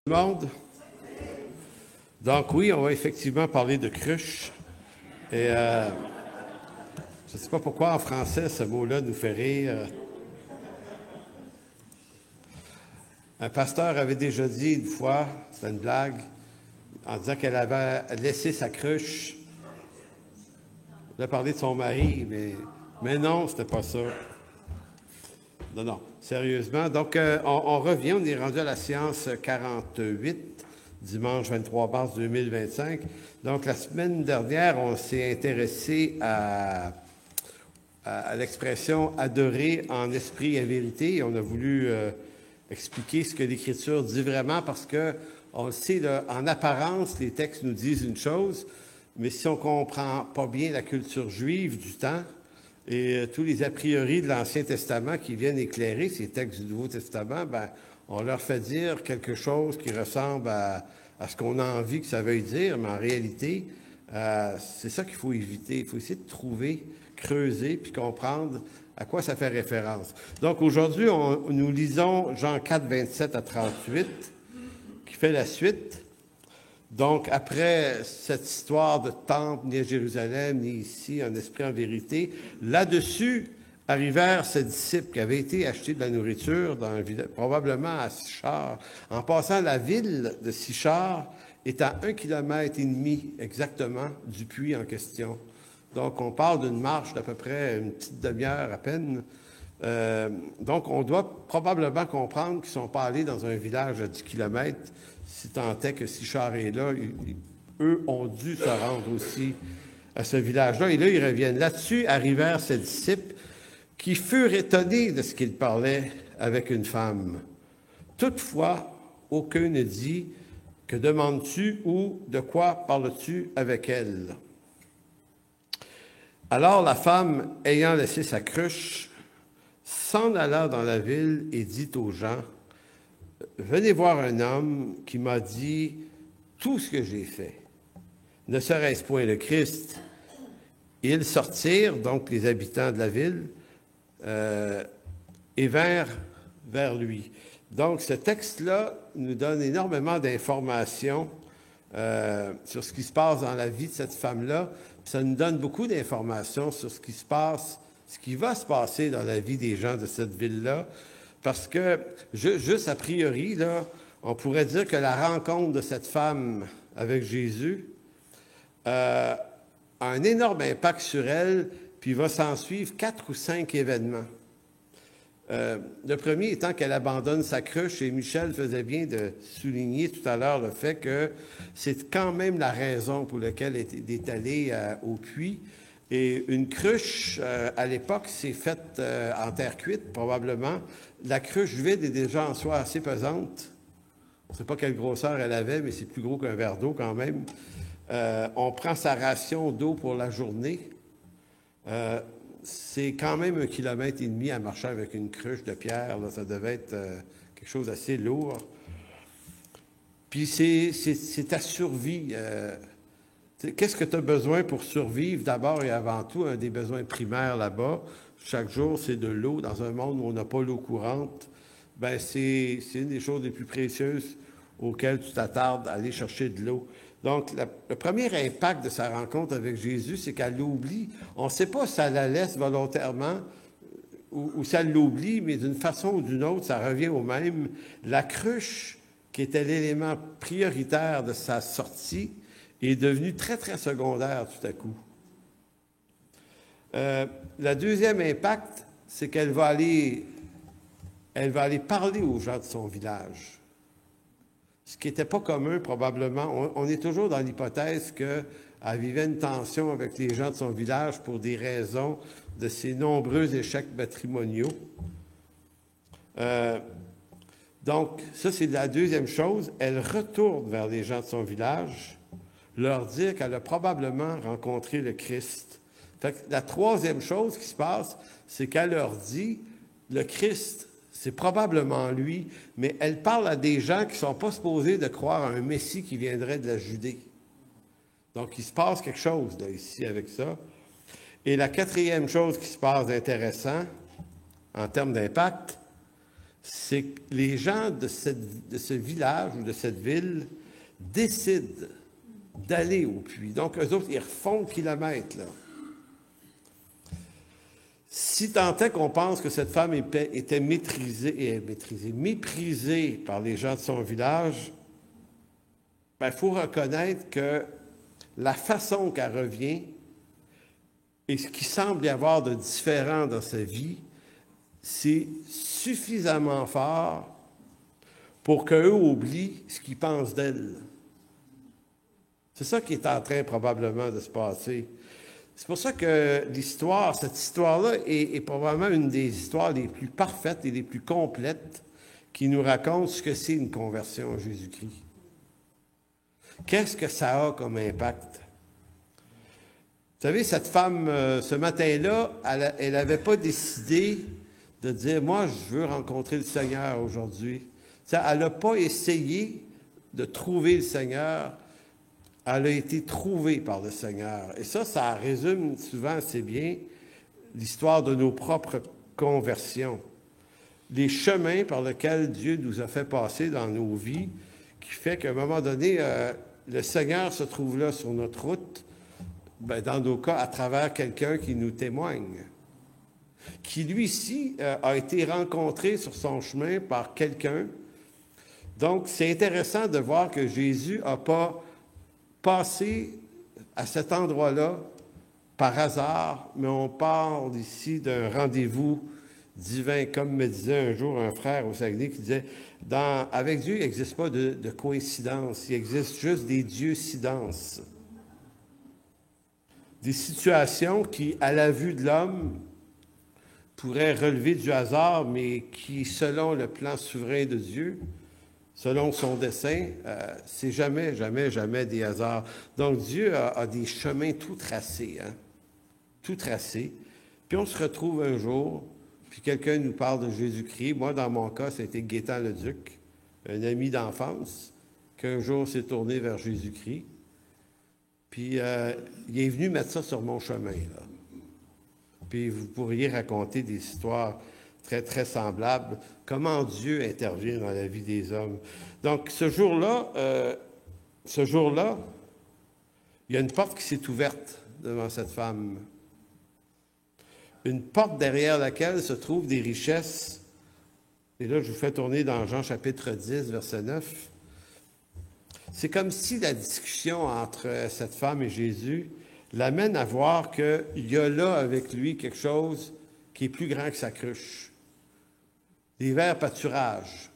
Tout le monde? Donc oui, on va effectivement parler de cruche. Et je ne sais pas pourquoi en français ce mot-là nous fait rire. Un pasteur avait déjà dit une fois, c'était une blague, en disant qu'elle avait laissé sa cruche. Il a parlé de son mari, mais non, c'était pas ça. Non, sérieusement. Donc, on revient, on est rendu à la séance 48, dimanche 23 mars 2025. Donc, la semaine dernière, on s'est intéressé à l'expression « adorer en esprit et vérité ». On a voulu expliquer ce que l'Écriture dit vraiment parce que, on le sait, là, en apparence, les textes nous disent une chose, mais si on ne comprend pas bien la culture juive du temps, et tous les a priori de l'Ancien Testament qui viennent éclairer ces textes du Nouveau Testament, ben, on leur fait dire quelque chose qui ressemble à ce qu'on a envie que ça veuille dire, mais en réalité, c'est ça qu'il faut éviter. Il faut essayer de trouver, creuser, puis comprendre à quoi ça fait référence. Donc aujourd'hui, nous lisons Jean 4, 27 à 38, qui fait la suite. Donc, après cette histoire de temple, ni à Jérusalem, ni ici, en esprit, en vérité, là-dessus arrivèrent ses disciples qui avaient été acheter de la nourriture, probablement à Sichar, en passant la ville de Sichar, est à 1,5 km exactement du puits en question. Donc, on parle d'une marche d'à peu près une petite demi-heure à peine. Donc, on doit probablement comprendre qu'ils ne sont pas allés dans un village à 10 km, si tant est que Sichar est là, eux ont dû se rendre aussi à ce village-là. Et là, ils reviennent. Là-dessus arrivèrent ses disciples qui furent étonnés de ce qu'il parlait avec une femme. Toutefois, aucun ne dit « Que demandes-tu » ou « De quoi parles-tu avec elle ?» Alors la femme, ayant laissé sa cruche, s'en alla dans la ville et dit aux gens « Venez voir un homme qui m'a dit tout ce que j'ai fait. Ne serait-ce point le Christ? » Ils sortirent, donc les habitants de la ville, et vinrent vers lui. Donc ce texte-là nous donne énormément d'informations sur ce qui se passe dans la vie de cette femme-là. Ça nous donne beaucoup d'informations sur ce qui se passe, ce qui va se passer dans la vie des gens de cette ville-là. Parce que, juste a priori, là, on pourrait dire que la rencontre de cette femme avec Jésus a un énorme impact sur elle, puis il va s'en suivre 4 ou 5 événements. Le premier étant qu'elle abandonne sa cruche, et Michel faisait bien de souligner tout à l'heure le fait que c'est quand même la raison pour laquelle elle est allée au puits. Et une cruche, à l'époque, c'est faite en terre cuite, probablement. La cruche vide est déjà en soi assez pesante. On ne sait pas quelle grosseur elle avait, mais c'est plus gros qu'un verre d'eau quand même. On prend sa ration d'eau pour la journée. C'est quand même 1,5 km à marcher avec une cruche de pierre. Là, ça devait être quelque chose d'assez lourd. Puis c'est ta survie. Qu'est-ce que tu as besoin pour survivre? D'abord et avant tout, un des besoins primaires là-bas, chaque jour, c'est de l'eau. Dans un monde où on n'a pas l'eau courante, ben c'est une des choses les plus précieuses auxquelles tu t'attardes à aller chercher de l'eau. Donc, le premier impact de sa rencontre avec Jésus, c'est qu'elle l'oublie. On ne sait pas si elle la laisse volontairement ou si elle l'oublie, mais d'une façon ou d'une autre, ça revient au même. La cruche, qui était l'élément prioritaire de sa sortie, est devenue très, très secondaire tout à coup. Le deuxième impact, c'est qu'elle va aller parler aux gens de son village. Ce qui n'était pas commun, probablement. On est toujours dans l'hypothèse qu'elle vivait une tension avec les gens de son village pour des raisons de ses nombreux échecs matrimoniaux. Donc, ça, c'est la deuxième chose. Elle retourne vers les gens de son village, leur dire qu'elle a probablement rencontré le Christ. Fait que la troisième chose qui se passe, c'est qu'elle leur dit, le Christ, c'est probablement lui, mais elle parle à des gens qui ne sont pas supposés de croire à un Messie qui viendrait de la Judée. Donc, il se passe quelque chose là, ici avec ça. Et la quatrième chose qui se passe d'intéressant, en termes d'impact, c'est que les gens de ce village ou de cette ville décident d'aller au puits. Donc, eux autres, ils refont le kilomètre, là. Si tant est qu'on pense que cette femme était méprisée par les gens de son village, il faut reconnaître que la façon qu'elle revient et ce qui semble y avoir de différent dans sa vie, c'est suffisamment fort pour qu'eux oublient ce qu'ils pensent d'elle. C'est ça qui est en train probablement de se passer. C'est pour ça que cette histoire-là est probablement une des histoires les plus parfaites et les plus complètes qui nous raconte ce que c'est une conversion à Jésus-Christ. Qu'est-ce que ça a comme impact? Vous savez, cette femme, ce matin-là, elle n'avait pas décidé de dire « Moi, je veux rencontrer le Seigneur aujourd'hui ». Elle n'a pas essayé de trouver le Seigneur. Elle a été trouvée par le Seigneur. Et ça résume souvent assez bien l'histoire de nos propres conversions. Les chemins par lesquels Dieu nous a fait passer dans nos vies, qui fait qu'à un moment donné, le Seigneur se trouve là sur notre route, dans nos cas, à travers quelqu'un qui nous témoigne, qui lui-ci a été rencontré sur son chemin par quelqu'un. Donc, c'est intéressant de voir que Jésus n'a pas passé à cet endroit-là par hasard, mais on parle ici d'un rendez-vous divin, comme me disait un jour un frère au Saguenay qui disait « Avec Dieu, il n'existe pas de coïncidence, il existe juste des dieu-cidences ». Des situations qui, à la vue de l'homme, pourraient relever du hasard, mais qui, selon le plan souverain de Dieu, selon son dessein, c'est jamais, jamais, jamais des hasards. Donc, Dieu a des chemins tout tracés, hein? Tout tracés. Puis on se retrouve un jour, puis quelqu'un nous parle de Jésus-Christ. Moi, dans mon cas, c'était Gaétan Leduc, un ami d'enfance, qu'un jour s'est tourné vers Jésus-Christ. Puis, il est venu mettre ça sur mon chemin, là. Puis, vous pourriez raconter des histoires très, très semblables, comment Dieu intervient dans la vie des hommes. Donc, ce jour-là, il y a une porte qui s'est ouverte devant cette femme. Une porte derrière laquelle se trouvent des richesses. Et là, je vous fais tourner dans Jean chapitre 10, verset 9. C'est comme si la discussion entre cette femme et Jésus l'amène à voir qu'il y a là avec lui quelque chose qui est plus grand que sa cruche. Des verts pâturages.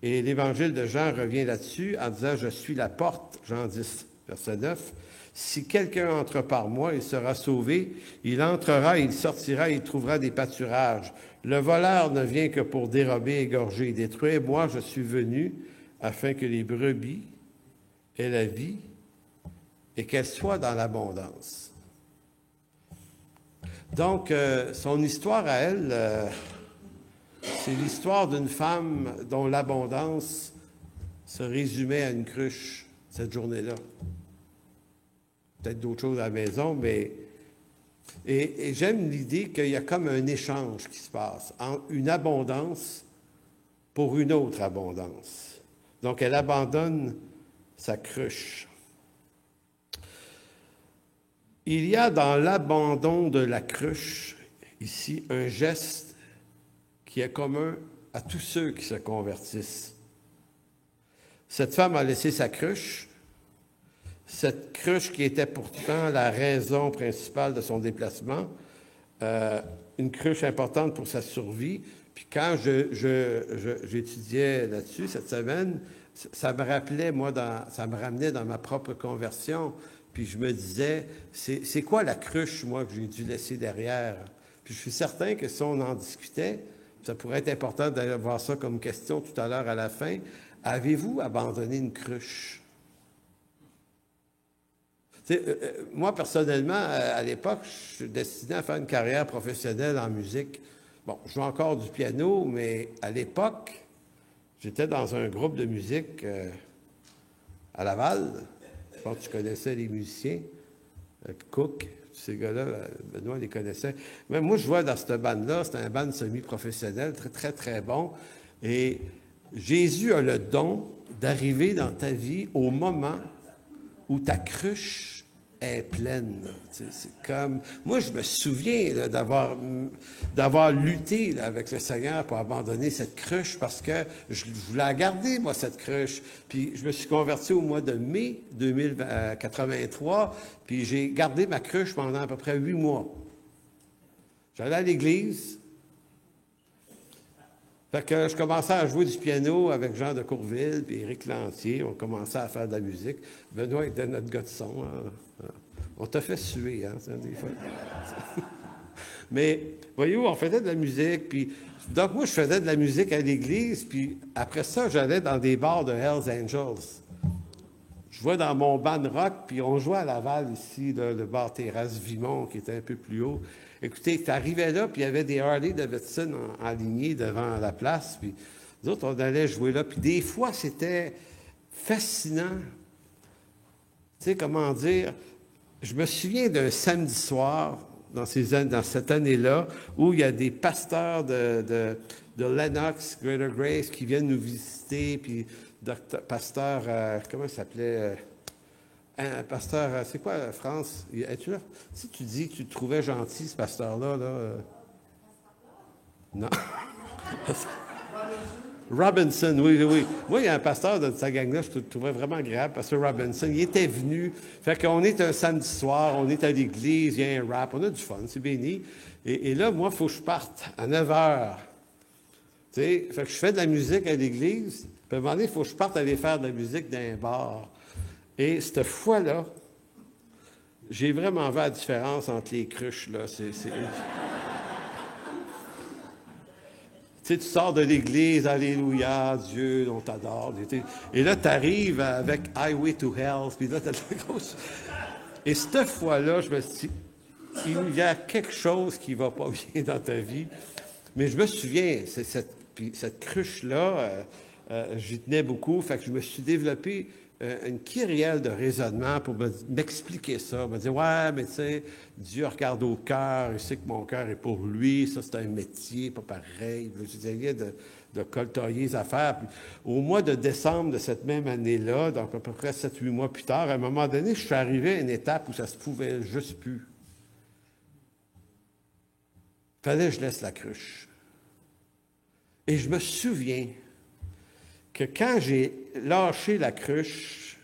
Et l'Évangile de Jean revient là-dessus en disant « Je suis la porte », Jean 10, verset 9. « Si quelqu'un entre par moi, il sera sauvé. Il entrera, il sortira, il trouvera des pâturages. Le voleur ne vient que pour dérober, égorger et détruire. Moi, je suis venu afin que les brebis aient la vie et qu'elles soient dans l'abondance. » Donc, son histoire à elle, c'est l'histoire d'une femme dont l'abondance se résumait à une cruche cette journée-là. Peut-être d'autres choses à la maison, mais... Et j'aime l'idée qu'il y a comme un échange qui se passe entre une abondance pour une autre abondance. Donc, elle abandonne sa cruche. Il y a dans l'abandon de la cruche, ici, un geste qui est commun à tous ceux qui se convertissent. Cette femme a laissé sa cruche, cette cruche qui était pourtant la raison principale de son déplacement, une cruche importante pour sa survie. Puis quand j'étudiais là-dessus cette semaine, ça me rappelait, ça me ramenait dans ma propre conversion. Puis je me disais, c'est quoi la cruche, moi, que j'ai dû laisser derrière? Puis je suis certain que si on en discutait, ça pourrait être important d'avoir ça comme question tout à l'heure à la fin. Avez-vous abandonné une cruche? Moi, personnellement, à l'époque, je suis destiné à faire une carrière professionnelle en musique. Bon, je joue encore du piano, mais à l'époque, j'étais dans un groupe de musique à Laval. Je pense que tu connaissais les musiciens. Cook, ces gars-là, Benoît les connaissait. Mais moi, je vois dans cette bande-là, c'est un band semi-professionnel, très, très, très bon. Et Jésus a le don d'arriver dans ta vie au moment où ta cruche est pleine. C'est comme... Moi, je me souviens là, d'avoir lutté là, avec le Seigneur pour abandonner cette cruche parce que je voulais la garder, moi, cette cruche. Puis je me suis converti au mois de mai 2083, puis j'ai gardé ma cruche pendant à peu près 8 mois. J'allais à l'église. Fait que je commençais à jouer du piano avec Jean de Courville puis Éric Lantier. On commençait à faire de la musique. Benoît était notre gars de son. Hein. On t'a fait suer, hein, des fois. Mais, voyez-vous, on faisait de la musique. Puis, donc, moi, je faisais de la musique à l'église. Puis, après ça, j'allais dans des bars de Hells Angels. Je jouais dans mon band rock. Puis, on jouait à Laval ici, là, le bar Terrasse Vimont, qui était un peu plus haut. Écoutez, tu arrivais là, puis il y avait des Harley Davidson alignés devant la place, puis nous autres, on allait jouer là. Puis des fois, c'était fascinant. Tu sais, comment dire, je me souviens d'un samedi soir, dans cette année-là, où il y a des pasteurs de Lennox, Greater Grace, qui viennent nous visiter, puis pasteur, comment il s'appelait pasteur, c'est quoi, France? Es-tu là? Si tu dis que tu te trouvais gentil, ce pasteur-là, non. Robinson, oui, oui. Moi, il y a un pasteur de sa gang-là, je te trouvais vraiment agréable, pasteur Robinson. Il était venu. Fait qu'on est un samedi soir, on est à l'église, il y a un rap, on a du fun, c'est béni. Et là, moi, il faut que je parte à 9 h. Tu sais, fait que je fais de la musique à l'église, puis à un moment donné, il faut que je parte aller faire de la musique dans un bar. Et cette fois-là, j'ai vraiment vu la différence entre les cruches, là. Tu sais, tu sors de l'église, alléluia, Dieu, on t'adore. Et là, tu arrives avec Highway to Hell, puis là, tu as la grosse... Et cette fois-là, je me suis dit, il y a quelque chose qui ne va pas bien dans ta vie. Mais je me souviens, cette cruche-là, j'y tenais beaucoup, fait que je me suis développé une kyrielle de raisonnement pour m'expliquer ça. Me dire, ouais, mais tu sais, Dieu regarde au cœur, il sait que mon cœur est pour lui, ça c'est un métier, pas pareil. J'essayais de coltailler les affaires. Puis, au mois de décembre de cette même année-là, donc à peu près 7-8 mois plus tard, à un moment donné, je suis arrivé à une étape où ça se pouvait juste plus. Fallait que je laisse la cruche. Et je me souviens que quand j'ai lâché la cruche,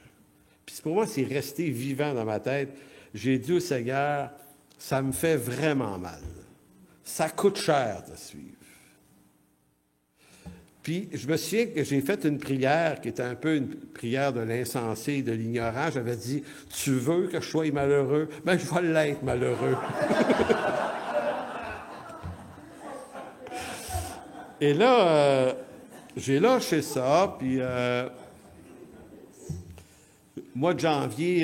puis pour moi, c'est resté vivant dans ma tête, j'ai dit au Seigneur, ça me fait vraiment mal. Ça coûte cher de suivre. Puis je me souviens que j'ai fait une prière qui était un peu une prière de l'insensé et de l'ignorant. J'avais dit, tu veux que je sois malheureux? Ben, je vais l'être malheureux. Et là, j'ai lâché ça, puis mois de janvier,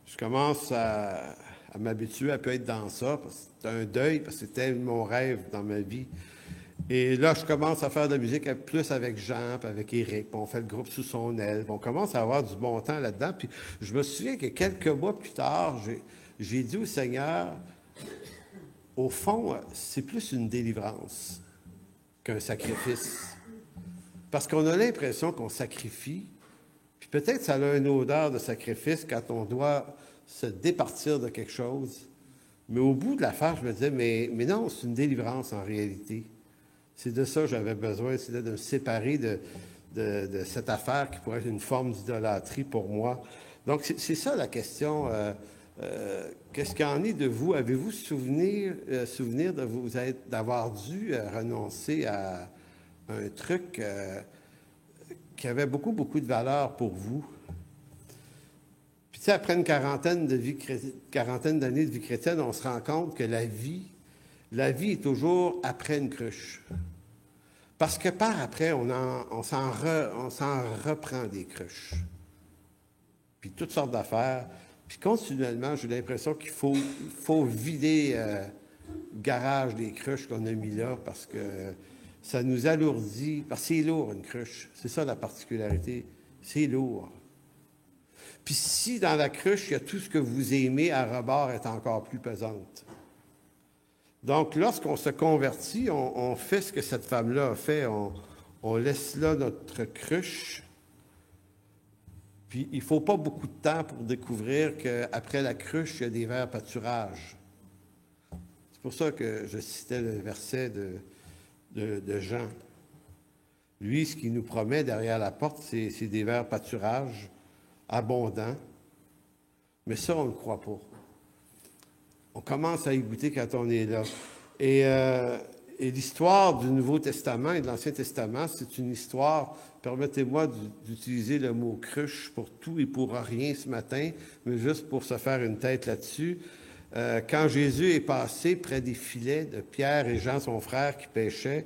je commence à m'habituer à peut être dans ça, parce que c'était un deuil, parce que c'était mon rêve dans ma vie. Et là, je commence à faire de la musique plus avec Jean, puis avec Éric, puis on fait le groupe sous son aile, puis on commence à avoir du bon temps là-dedans. Puis je me souviens que quelques mois plus tard, j'ai dit au Seigneur, au fond, c'est plus une délivrance qu'un sacrifice. Parce qu'on a l'impression qu'on sacrifie, puis peut-être ça a une odeur de sacrifice quand on doit se départir de quelque chose. Mais au bout de l'affaire, je me disais, mais non, c'est une délivrance en réalité. C'est de ça que j'avais besoin, c'était de me séparer de cette affaire qui pourrait être une forme d'idolâtrie pour moi. Donc, c'est ça la question. Qu'est-ce qu'il en est de vous? Avez-vous souvenir d'avoir dû renoncer à un truc qui avait beaucoup, beaucoup de valeur pour vous? Puis, tu sais, après une quarantaine d'années de vie chrétienne, on se rend compte que la vie est toujours après une cruche. Parce que par après, on s'en reprend des cruches. Puis toutes sortes d'affaires. Puis continuellement, j'ai l'impression qu'il faut vider le garage des cruches qu'on a mis là parce que ça nous alourdit. Parce que c'est lourd, une cruche. C'est ça la particularité. C'est lourd. Puis si dans la cruche, il y a tout ce que vous aimez, à rebord est encore plus pesante. Donc, lorsqu'on se convertit, on fait ce que cette femme-là a fait. On laisse là notre cruche. Puis, il ne faut pas beaucoup de temps pour découvrir qu'après la cruche, il y a des verts pâturages. C'est pour ça que je citais le verset de Jean. Lui, ce qu'il nous promet derrière la porte, c'est des verts pâturages abondants. Mais ça, on ne le croit pas. On commence à y goûter quand on est là. Et l'histoire du Nouveau Testament et de l'Ancien Testament, c'est une histoire, permettez-moi d'utiliser le mot cruche pour tout et pour rien ce matin, mais juste pour se faire une tête là-dessus. Quand Jésus est passé près des filets de Pierre et Jean, son frère, qui pêchaient,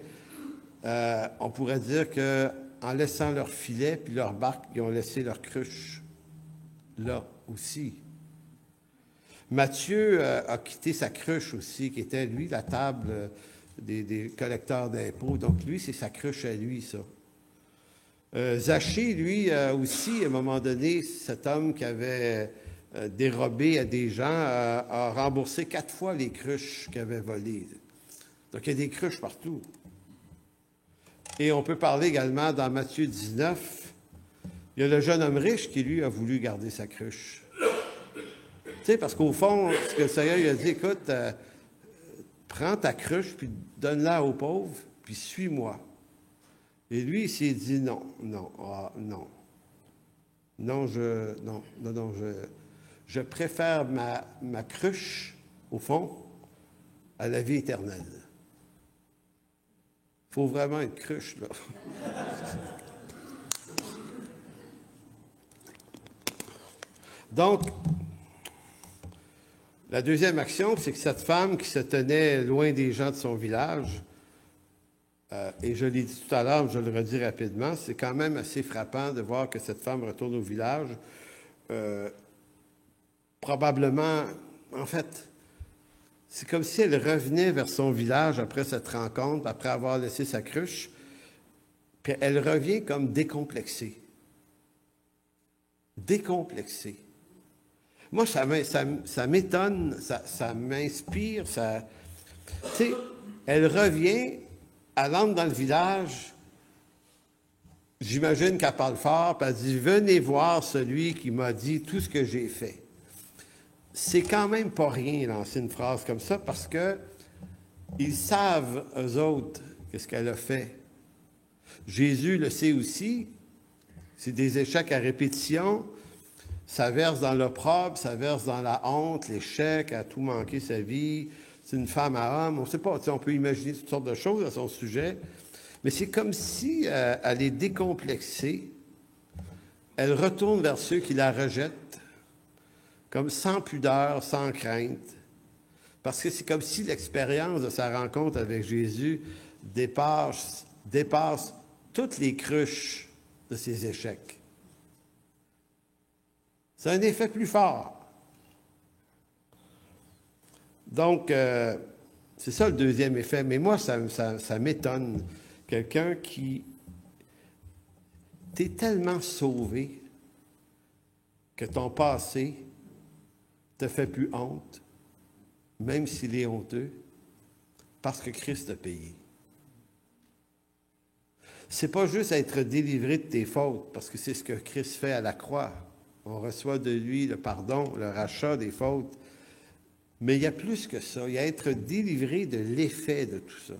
on pourrait dire qu'en laissant leur filet puis leur barque, ils ont laissé leur cruche là aussi. Matthieu a quitté sa cruche aussi, qui était, lui, la table des collecteurs d'impôts. Donc, lui, c'est sa cruche à lui, ça. Zachée, lui, aussi, à un moment donné, cet homme qui avait dérobé à des gens, a remboursé 4 fois les cruches qu'il avait volées. Donc, il y a des cruches partout. Et on peut parler également dans Matthieu 19, il y a le jeune homme riche qui, lui, a voulu garder sa cruche. Tu sais, parce qu'au fond, ce que le Seigneur lui a dit, écoute, prends ta cruche, puis donne-la aux pauvres, puis suis-moi. Et lui, il s'est dit non. Non, je préfère ma cruche, au fond, à la vie éternelle. Il faut vraiment une cruche, là. Donc, la deuxième action, c'est que cette femme qui se tenait loin des gens de son village, et je l'ai dit tout à l'heure, je le redis rapidement, c'est quand même assez frappant de voir que cette femme retourne au village. Probablement, en fait, c'est comme si elle revenait vers son village après cette rencontre, après avoir laissé sa cruche, puis elle revient comme décomplexée. Décomplexée. Moi, ça m'étonne, ça m'inspire, ça... Tu sais, elle revient, elle entre dans le village, j'imagine qu'elle parle fort, puis elle dit « Venez voir celui qui m'a dit tout ce que j'ai fait ». C'est quand même pas rien, lancer une phrase comme ça, parce que ils savent, eux autres, qu'est-ce qu'elle a fait. Jésus le sait aussi, c'est des échecs à répétition. Ça verse dans l'opprobre, ça verse dans la honte, l'échec, à tout manquer sa vie. C'est une femme à homme. On ne sait pas, on peut imaginer toutes sortes de choses à son sujet. Mais c'est comme si elle est décomplexée. Elle retourne vers ceux qui la rejettent, comme sans pudeur, sans crainte. Parce que c'est comme si l'expérience de sa rencontre avec Jésus dépasse toutes les cruches de ses échecs. C'est un effet plus fort. Donc, c'est ça le deuxième effet. Mais moi, ça m'étonne. Quelqu'un qui... T'es tellement sauvé que ton passé te fait plus honte, même s'il est honteux, parce que Christ a payé. C'est pas juste être délivré de tes fautes, parce que c'est ce que Christ fait à la croix. On reçoit de lui le pardon, le rachat des fautes. Mais il y a plus que ça. Il y a être délivré de l'effet de tout ça.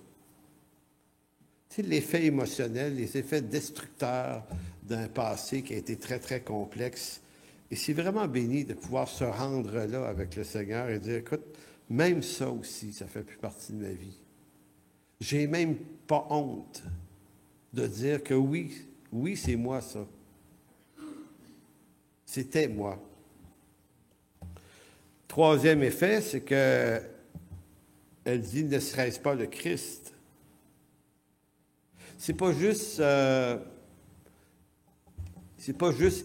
Tu sais, l'effet émotionnel, les effets destructeurs d'un passé qui a été très, très complexe. Et c'est vraiment béni de pouvoir se rendre là avec le Seigneur et dire, écoute, même ça aussi, ça fait plus partie de ma vie. J'ai même pas honte de dire que oui, c'est moi ça. C'était moi. Troisième effet, c'est que elle dit, ne serait-ce pas le Christ? C'est pas juste,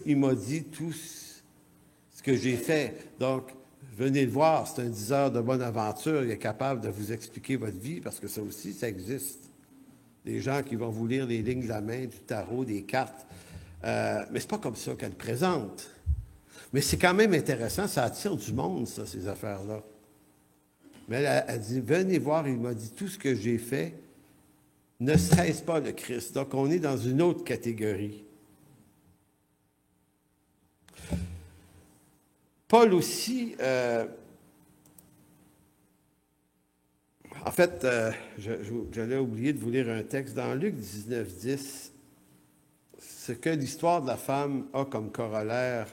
il m'a dit tout ce que j'ai fait. Donc, venez le voir, c'est un 10 heures de bonne aventure, il est capable de vous expliquer votre vie, parce que ça aussi, ça existe. Des gens qui vont vous lire les lignes de la main, du tarot, des cartes. Mais c'est pas comme ça qu'elle présente. Mais c'est quand même intéressant, ça attire du monde, ça, ces affaires-là. Mais elle dit, venez voir, il m'a dit, tout ce que j'ai fait, ne serait-ce pas le Christ. Donc, on est dans une autre catégorie. Paul aussi, en fait, j'allais oublier de vous lire un texte dans Luc 19, 10. Ce que l'histoire de la femme a comme corollaire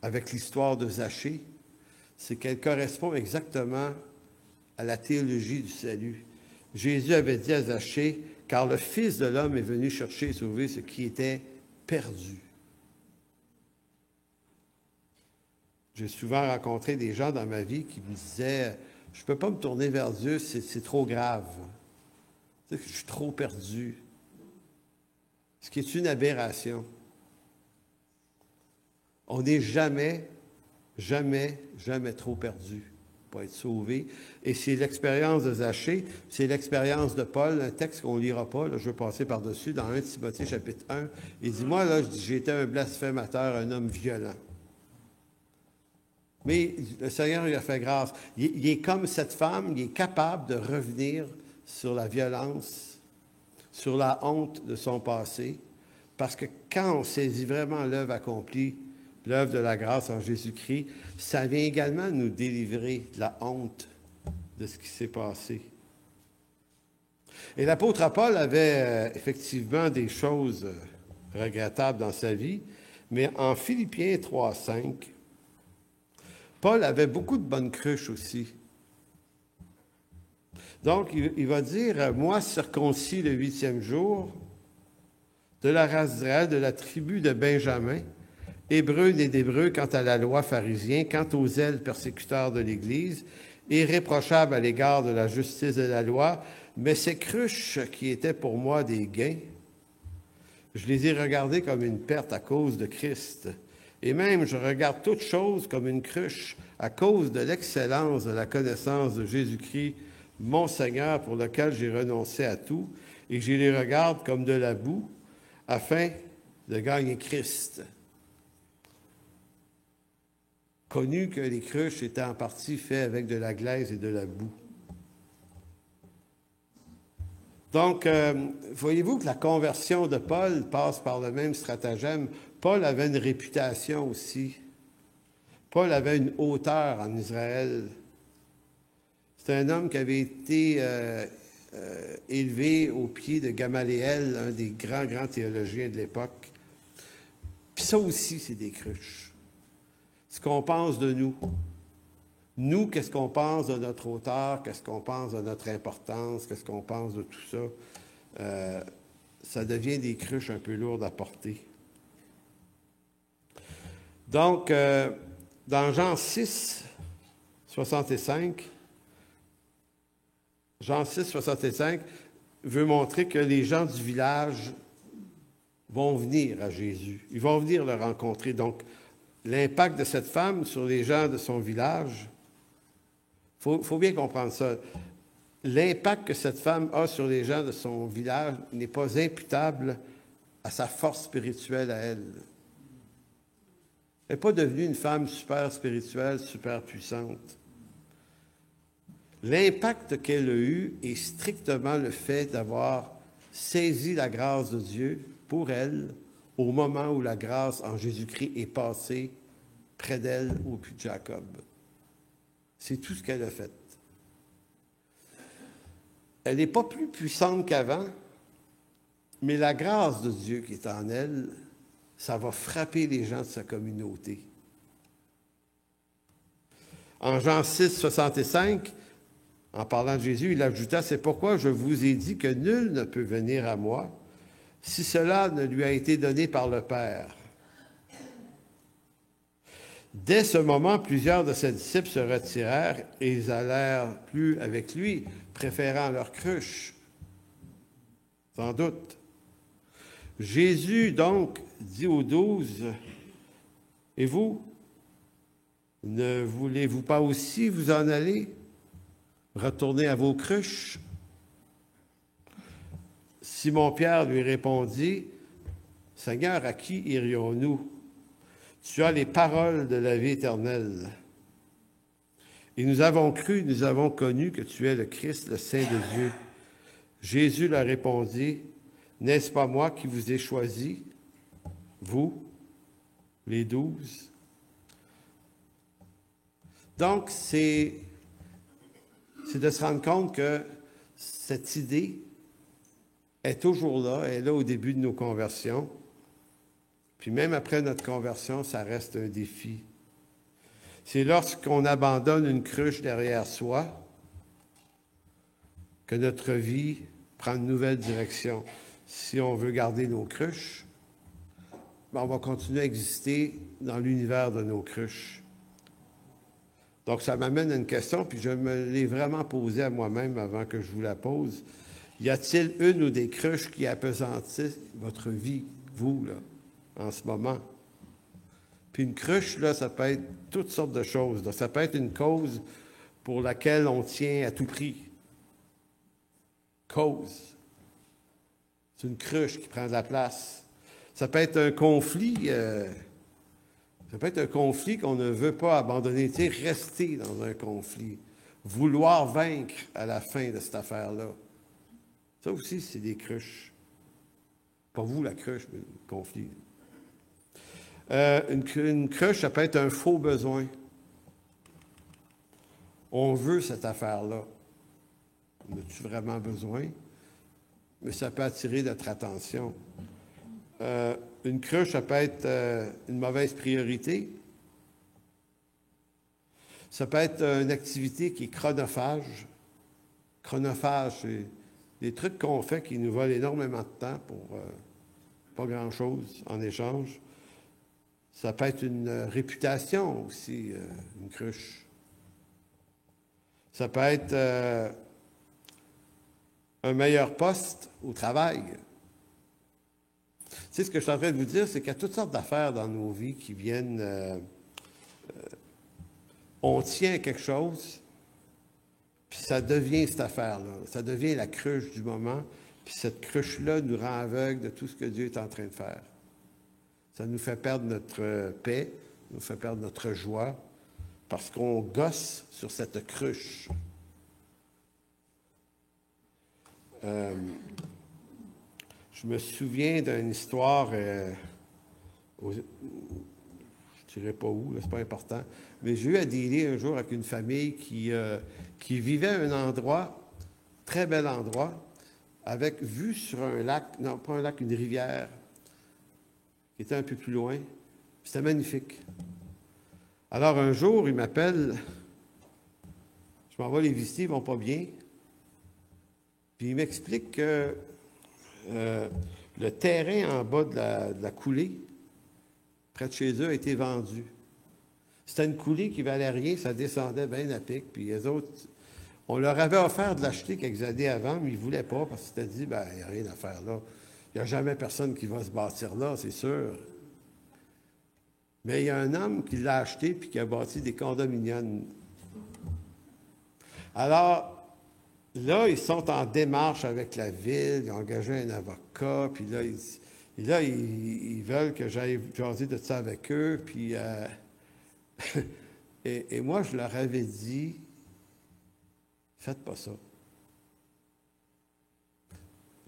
avec l'histoire de Zachée, c'est qu'elle correspond exactement à la théologie du salut. Jésus avait dit à Zachée, « Car le Fils de l'homme est venu chercher et sauver ce qui était perdu. » J'ai souvent rencontré des gens dans ma vie qui me disaient, « Je ne peux pas me tourner vers Dieu, c'est trop grave. Je suis trop perdu. » Ce qui est une aberration. On n'est jamais, jamais, jamais trop perdu pour être sauvé. Et c'est l'expérience de Zachée, c'est l'expérience de Paul, un texte qu'on ne lira pas, là, je vais passer par-dessus, dans 1 Timothée chapitre 1. Il dit, moi, là, j'étais un blasphémateur, un homme violent. Mais le Seigneur lui a fait grâce. Il est comme cette femme, il est capable de revenir sur la violence, sur la honte de son passé, parce que quand on saisit vraiment l'œuvre accomplie, l'œuvre de la grâce en Jésus-Christ, ça vient également nous délivrer de la honte de ce qui s'est passé. Et l'apôtre Paul avait effectivement des choses regrettables dans sa vie, mais en Philippiens 3,5, Paul avait beaucoup de bonnes cruches aussi. Donc, il va dire, « Moi, circoncis le 8e jour, de la race d'Israël, de la tribu de Benjamin, Hébreu né d'Hébreu quant à la loi pharisien, quant aux zèles persécuteurs de l'Église, irréprochable à l'égard de la justice de la loi, mais ces cruches qui étaient pour moi des gains, je les ai regardées comme une perte à cause de Christ. Et même, je regarde toute chose comme une cruche à cause de l'excellence de la connaissance de Jésus-Christ, mon Seigneur, pour lequel j'ai renoncé à tout, et je les regarde comme de la boue, afin de gagner Christ. » Connu que les cruches étaient en partie faites avec de la glaise et de la boue. Donc, voyez-vous que la conversion de Paul passe par le même stratagème. Paul avait une réputation aussi. Paul avait une hauteur en Israël. C'est un homme qui avait été élevé au pied de Gamaliel, un des grands théologiens de l'époque. Puis ça aussi, c'est des cruches. Ce qu'on pense de nous. Nous, qu'est-ce qu'on pense de notre hauteur, qu'est-ce qu'on pense de notre importance, qu'est-ce qu'on pense de tout ça, ça devient des cruches un peu lourdes à porter. Donc, dans Jean 6, 65, Jean 6, 65 veut montrer que les gens du village vont venir à Jésus. Ils vont venir le rencontrer. Donc, l'impact de cette femme sur les gens de son village, il faut bien comprendre ça. L'impact que cette femme a sur les gens de son village n'est pas imputable à sa force spirituelle à elle. Elle n'est pas devenue une femme super spirituelle, super puissante. L'impact qu'elle a eu est strictement le fait d'avoir saisi la grâce de Dieu pour elle au moment où la grâce en Jésus-Christ est passée près d'elle au puits de Jacob. C'est tout ce qu'elle a fait. Elle n'est pas plus puissante qu'avant, mais la grâce de Dieu qui est en elle, ça va frapper les gens de sa communauté. En Jean 6, 65, en parlant de Jésus, il ajouta, « C'est pourquoi je vous ai dit que nul ne peut venir à moi si cela ne lui a été donné par le Père. » Dès ce moment, plusieurs de ses disciples se retirèrent et ils allèrent plus avec lui, préférant leur cruche. Sans doute. Jésus, donc, dit aux 12, « Et vous, ne voulez-vous pas aussi vous en aller, retourner à vos cruches? » Simon-Pierre lui répondit, « Seigneur, à qui irions-nous? Tu as les paroles de la vie éternelle. Et nous avons cru, nous avons connu que tu es le Christ, le Saint de Dieu. Jésus leur répondit, n'est-ce pas moi qui vous ai choisi, vous, les 12? Donc, c'est de se rendre compte que cette idée est toujours là, elle est là au début de nos conversions. Puis même après notre conversion, ça reste un défi. C'est lorsqu'on abandonne une cruche derrière soi que notre vie prend une nouvelle direction. Si on veut garder nos cruches, on va continuer à exister dans l'univers de nos cruches. Donc, ça m'amène à une question, puis je me l'ai vraiment posée à moi-même avant que je vous la pose. Y a-t-il une ou des cruches qui appesantissent votre vie, vous, là, en ce moment? Puis une cruche, là, ça peut être toutes sortes de choses. Là. Ça peut être une cause pour laquelle on tient à tout prix. Cause. C'est une cruche qui prend de la place. Ça peut être un conflit. Ça peut être un conflit qu'on ne veut pas abandonner. Tu sais, rester dans un conflit. Vouloir vaincre à la fin de cette affaire-là. Ça aussi, c'est des cruches. Pas vous, la cruche, mais le conflit. Une cruche, ça peut être un faux besoin. On veut cette affaire-là. En as-tu vraiment besoin? Mais ça peut attirer notre attention. Une cruche, ça peut être une mauvaise priorité. Ça peut être une activité qui est chronophage. Chronophage, c'est des trucs qu'on fait qui nous volent énormément de temps pour pas grand-chose en échange. Ça peut être une réputation aussi, une cruche. Ça peut être un meilleur poste au travail. Tu sais, ce que je suis en train de vous dire, c'est qu'il y a toutes sortes d'affaires dans nos vies qui viennent... on tient à quelque chose, puis ça devient cette affaire-là. Ça devient la cruche du moment, puis cette cruche-là nous rend aveugles de tout ce que Dieu est en train de faire. Ça nous fait perdre notre paix, nous fait perdre notre joie, parce qu'on gosse sur cette cruche. Je me souviens d'une histoire, je ne dirais pas où, c'est pas important, mais j'ai eu à dealer un jour avec une famille qui vivait à un endroit, très bel endroit, avec vue sur un lac, non pas un lac, une rivière, qui était un peu plus loin. C'était magnifique. Alors un jour, il m'appelle, je m'en vais les visiter, ils ne vont pas bien. Puis il m'explique que le terrain en bas de la coulée, près de chez eux, a été vendu. C'était une coulée qui valait rien, ça descendait bien à pic. Puis les autres, on leur avait offert de l'acheter quelques années avant, mais ils ne voulaient pas parce qu'ils s'étaient dit, ben il n'y a rien à faire là. Il n'y a jamais personne qui va se bâtir là, c'est sûr. Mais il y a un homme qui l'a acheté puis qui a bâti des condominiums. Alors, là, ils sont en démarche avec la ville, ils ont engagé un avocat, puis là, ils veulent que j'aille jaser de ça avec eux, puis... et moi, je leur avais dit, faites pas ça.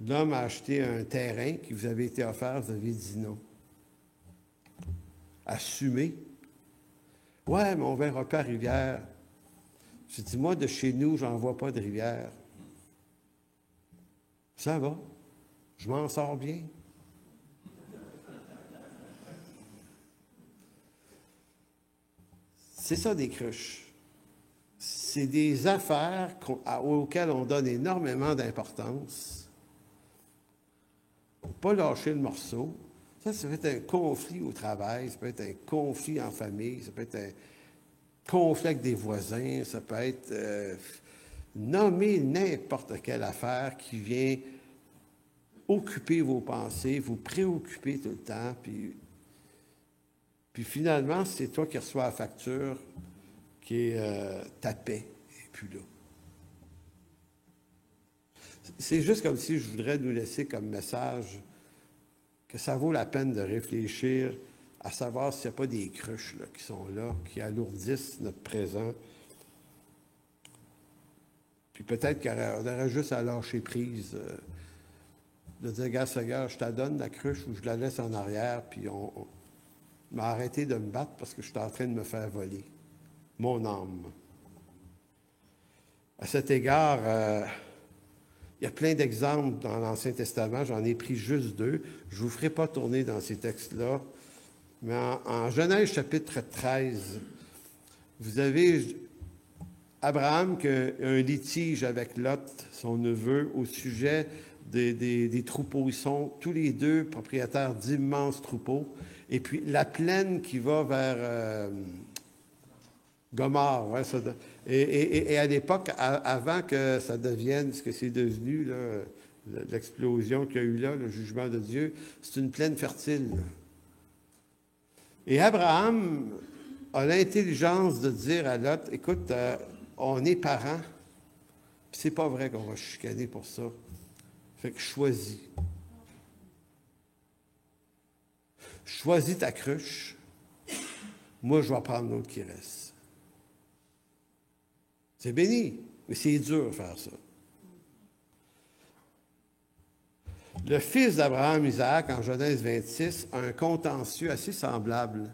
L'homme a acheté un terrain qui vous avait été offert, vous avez dit non. Assumez. Ouais, mais on ne verra pas à rivière. J'ai dit, moi, de chez nous, j'en vois pas de rivière. Ça va. Je m'en sors bien. C'est ça, des cruches. C'est des affaires auxquelles on donne énormément d'importance. Pas lâcher le morceau. Ça peut être un conflit au travail, ça peut être un conflit en famille, ça peut être un conflit avec des voisins, ça peut être nommer n'importe quelle affaire qui vient occuper vos pensées, vous préoccuper tout le temps, puis finalement, c'est toi qui reçois la facture qui est ta paix, et puis là. C'est juste comme si je voudrais nous laisser comme message que ça vaut la peine de réfléchir à savoir s'il n'y a pas des cruches là, qui sont là, qui alourdissent notre présent. Puis peut-être qu'on aurait juste à lâcher prise, de dire, regarde, Seigneur, je te donne la cruche ou je la laisse en arrière, puis on m'a arrêté de me battre parce que je suis en train de me faire voler mon âme. À cet égard, il y a plein d'exemples dans l'Ancien Testament, j'en ai pris juste 2. Je ne vous ferai pas tourner dans ces textes-là, mais en Genèse chapitre 13, vous avez Abraham qui a un litige avec Lot, son neveu, au sujet des troupeaux. Ils sont tous les deux propriétaires d'immenses troupeaux. Et puis la plaine qui va vers Gomorrhe, ouais, et à l'époque, avant que ça devienne ce que c'est devenu, là, l'explosion qu'il y a eu là, le jugement de Dieu, c'est une plaine fertile. Et Abraham a l'intelligence de dire à Lot, écoute, on est parents, puis c'est pas vrai qu'on va chicaner pour ça. Fait que choisis. Choisis ta cruche. Moi, je vais prendre l'autre qui reste. C'est béni, mais c'est dur de faire ça. Le fils d'Abraham, Isaac, en Genèse 26, a un contentieux assez semblable.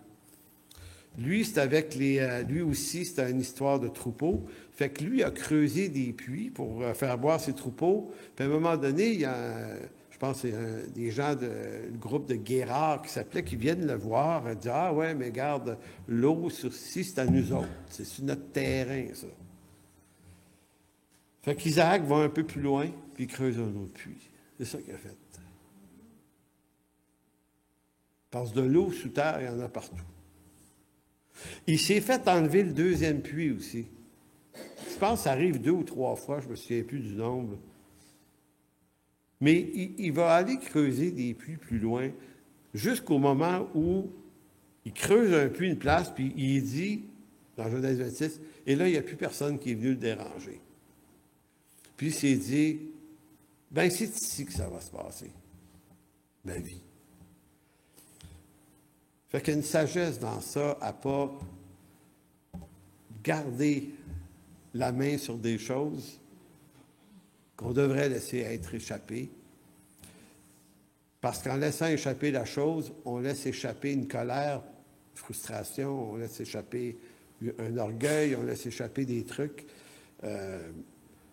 Lui, c'est avec lui aussi, c'est une histoire de troupeau. Fait que lui a creusé des puits pour faire boire ses troupeaux. Puis à un moment donné, il y a, je pense que c'est des gens le groupe de guérards qui s'appelait, qui viennent le voir, et disent, ah ouais, mais garde, l'eau sur ci, c'est à nous autres. C'est sur notre terrain, ça. Fait qu'Isaac va un peu plus loin, puis il creuse un autre puits. C'est ça qu'il a fait. Parce que de l'eau sous terre, il y en a partout. Il s'est fait enlever le deuxième puits aussi. Je pense que ça arrive 2 ou 3 fois, je ne me souviens plus du nombre. Mais il va aller creuser des puits plus loin, jusqu'au moment où il creuse un puits, une place, puis il dit, dans Genèse 26, et là, il n'y a plus personne qui est venu le déranger. Puis il s'est dit, ben c'est ici que ça va se passer, ma vie. Fait qu'il y a une sagesse dans ça à ne pas garder la main sur des choses qu'on devrait laisser être échappées. Parce qu'en laissant échapper la chose, on laisse échapper une colère, une frustration, on laisse échapper un orgueil, on laisse échapper des trucs.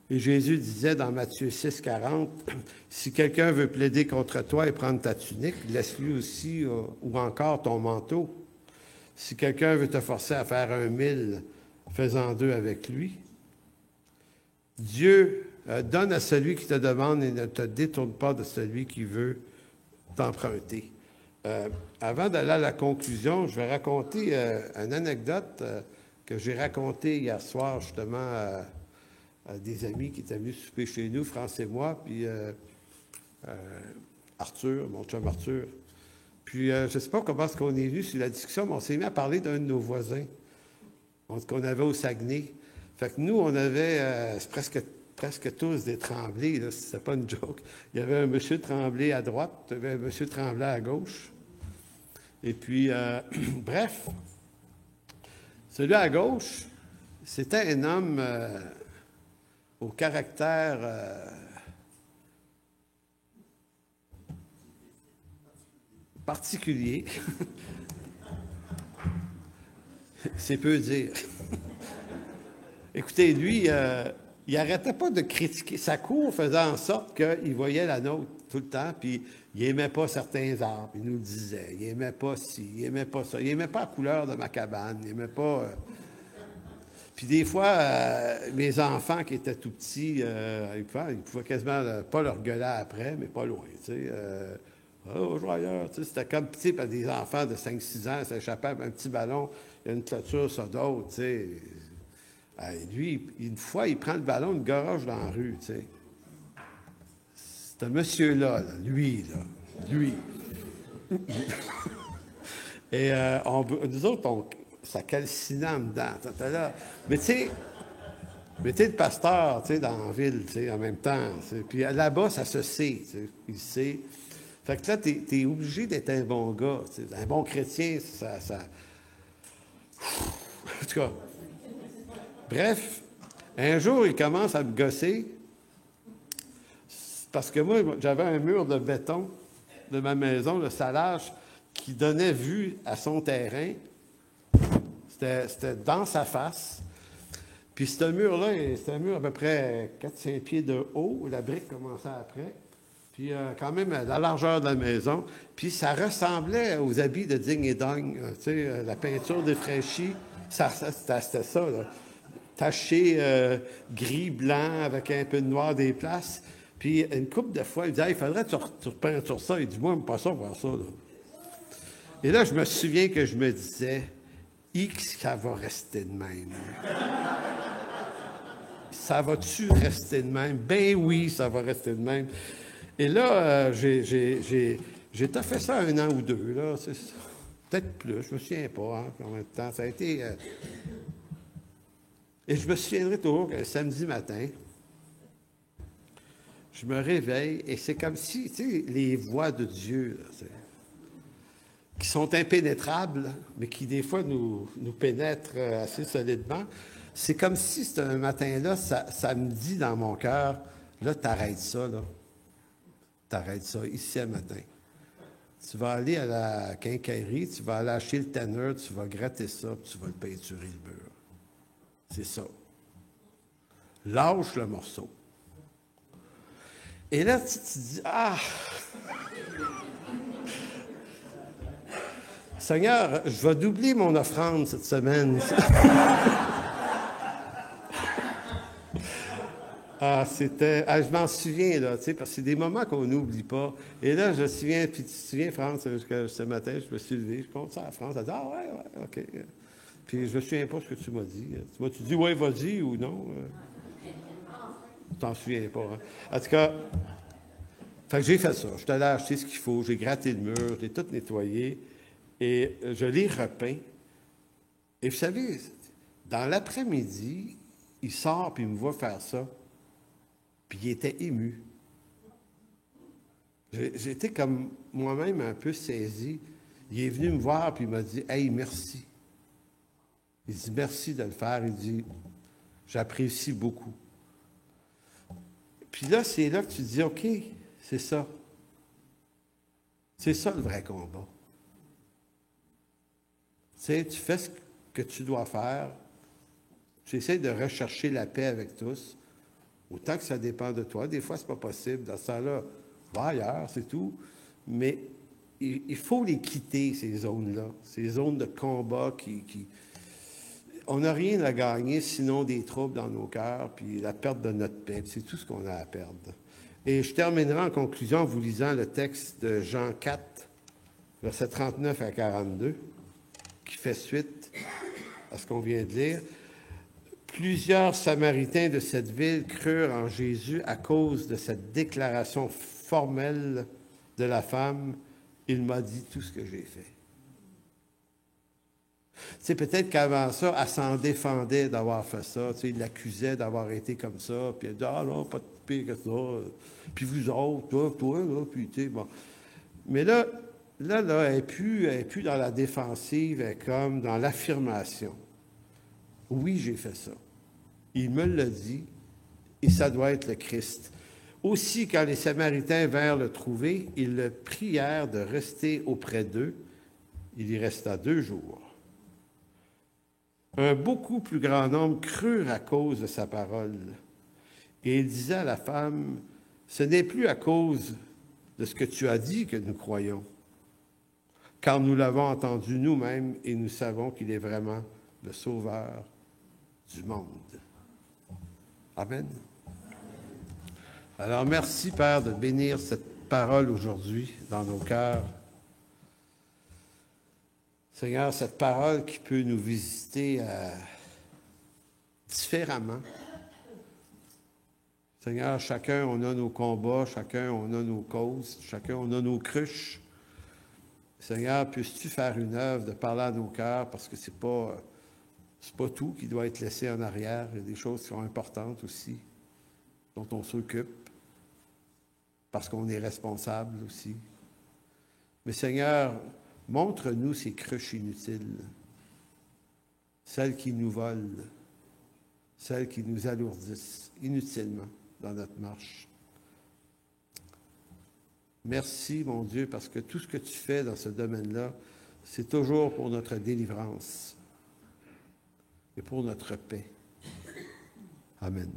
Et Jésus disait dans Matthieu 6, 40, « Si quelqu'un veut plaider contre toi et prendre ta tunique, laisse-lui aussi, ou encore ton manteau. Si quelqu'un veut te forcer à faire 1 000, fais-en 2 avec lui. » Dieu donne à celui qui te demande et ne te détourne pas de celui qui veut t'emprunter. Avant d'aller à la conclusion, je vais raconter une anecdote que j'ai racontée hier soir justement à des amis qui étaient venus souper chez nous, France et moi, puis Arthur, mon chum Arthur. Puis je ne sais pas comment est-ce qu'on est venu sur la discussion, mais on s'est mis à parler d'un de nos voisins qu'on avait au Saguenay. Fait que nous, on avait presque tous des Tremblay, là, c'était pas une joke. Il y avait un monsieur Tremblay à droite, il y avait un monsieur Tremblay à gauche. Et puis, bref, celui à gauche, c'était un homme au caractère particulier. C'est peu dire. Écoutez, lui, il n'arrêtait pas de critiquer. Sa cour faisait en sorte qu'il voyait la nôtre tout le temps, puis il n'aimait pas certains arbres, il nous le disait. Il n'aimait pas ci, il n'aimait pas ça. Il n'aimait pas la couleur de ma cabane, il n'aimait pas... Puis des fois, mes enfants qui étaient tout petits, ils pouvaient quasiment pas leur gueuler après, mais pas loin, tu sais. Oh, joyeux, tu sais, c'était comme, tu sais, des enfants de 5-6 ans s'échappaient un petit ballon, il y a une clôture sur d'autres, tu sais. Lui, une fois, il prend le ballon, une goroche dans la rue, tu sais. C'est un monsieur-là, là, lui. Et nous autres, ça calcinait en dedans. Là. Mais tu sais, le pasteur, tu sais, dans la ville, tu sais, en même temps. Puis là-bas, ça se sait, tu sais, il sait. Fait que là, tu es obligé d'être un bon gars. Un bon chrétien, ça... En tout cas, bref, un jour, il commence à me gosser parce que moi, j'avais un mur de béton de ma maison, le salage, qui donnait vue à son terrain. C'était dans sa face. Puis ce mur-là, c'était un mur à peu près 4-5 pieds de haut. La brique commençait après. Puis quand même à la largeur de la maison. Puis ça ressemblait aux habits de Ding et Dong. Tu sais, la peinture défraîchie, c'était ça, là. Taché gris, blanc, avec un peu de noir des places. Puis une couple de fois, il disait, il faudrait que tu repeintures ça. Il dit, moi, j'aime pas ça, voir ça, là. Et là, je me souviens que je me disais, X, ça va rester de même. Ça va-tu rester de même? Ben oui, ça va rester de même. Et là, j'ai fait ça 1 an ou 2, là. Peut-être plus, je me souviens pas, hein, combien de temps. Ça a été... Et je me souviendrai toujours que samedi matin, je me réveille et c'est comme si, tu sais, les voix de Dieu, là, qui sont impénétrables, mais qui des fois nous pénètrent assez solidement, c'est comme si c'était un matin-là, ça me dit dans mon cœur, là, t'arrêtes ça, là. T'arrêtes ça, ici, à matin. Tu vas aller à la quincaillerie, tu vas aller acheter le tanner, tu vas gratter ça, puis tu vas le peinturer le mur. C'est ça. Lâche le morceau. Et là, tu te dis, ah! Seigneur, je vais doubler mon offrande cette semaine. Je m'en souviens, là, tu sais, parce que c'est des moments qu'on n'oublie pas. Et là, je me souviens, puis tu te souviens, France, ce matin, je me suis levé, je compte ça à France, elle dit, ah ouais, OK. Puis je me souviens pas ce que tu m'as dit. Tu m'as-tu dit, ouais, vas-y ou non? Tu t'en souviens pas, hein? En tout cas, fait que j'ai fait ça. Je suis allé acheter ce qu'il faut, j'ai gratté le mur, j'ai tout nettoyé, et je l'ai repeint. Et vous savez, dans l'après-midi, il sort puis il me voit faire ça. Puis il était ému. J'étais comme moi-même un peu saisi. Il est venu me voir puis il m'a dit « Hey, merci ». Il dit « Merci de le faire ». Il dit « J'apprécie beaucoup ». Puis là, c'est là que tu dis « OK, c'est ça. C'est ça le vrai combat. » Tu sais, tu fais ce que tu dois faire. Tu essaies de rechercher la paix avec tous. Autant que ça dépend de toi. Des fois, ce n'est pas possible. Dans ce temps-là, va ailleurs, c'est tout. Mais il faut les quitter, ces zones-là. Ces zones de combat qui... On n'a rien à gagner sinon des troubles dans nos cœurs puis la perte de notre paix. C'est tout ce qu'on a à perdre. Et je terminerai en conclusion en vous lisant le texte de Jean 4, versets 39 à 42, qui fait suite à ce qu'on vient de lire. Plusieurs Samaritains de cette ville crurent en Jésus à cause de cette déclaration formelle de la femme. Il m'a dit tout ce que j'ai fait. Tu sais, peut-être qu'avant ça, elle s'en défendait d'avoir fait ça. Tu sais, il l'accusait d'avoir été comme ça. Puis elle dit, ah non, pas de pire que ça. Puis vous autres, toi, là, puis tu sais, bon. Mais là, elle n'est plus dans la défensive, elle est comme dans l'affirmation. Oui, j'ai fait ça. Il me l'a dit, et ça doit être le Christ. Aussi, quand les Samaritains vinrent le trouver, ils le prièrent de rester auprès d'eux. Il y resta 2 jours. Un beaucoup plus grand nombre crurent à cause de sa parole. Et il disait à la femme, « Ce n'est plus à cause de ce que tu as dit que nous croyons, car nous l'avons entendu nous-mêmes et nous savons qu'il est vraiment le Sauveur du monde. » Amen. Alors, merci, Père, de bénir cette parole aujourd'hui dans nos cœurs. Seigneur, cette parole qui peut nous visiter différemment. Seigneur, chacun, on a nos combats, chacun, on a nos causes, chacun, on a nos cruches. Seigneur, puisses-tu faire une œuvre de parler à nos cœurs, parce que c'est pas tout qui doit être laissé en arrière. Il y a des choses qui sont importantes aussi, dont on s'occupe, parce qu'on est responsable aussi. Mais Seigneur, montre-nous ces cruches inutiles, celles qui nous volent, celles qui nous alourdissent inutilement dans notre marche. Merci, mon Dieu, parce que tout ce que tu fais dans ce domaine-là, c'est toujours pour notre délivrance et pour notre paix. Amen.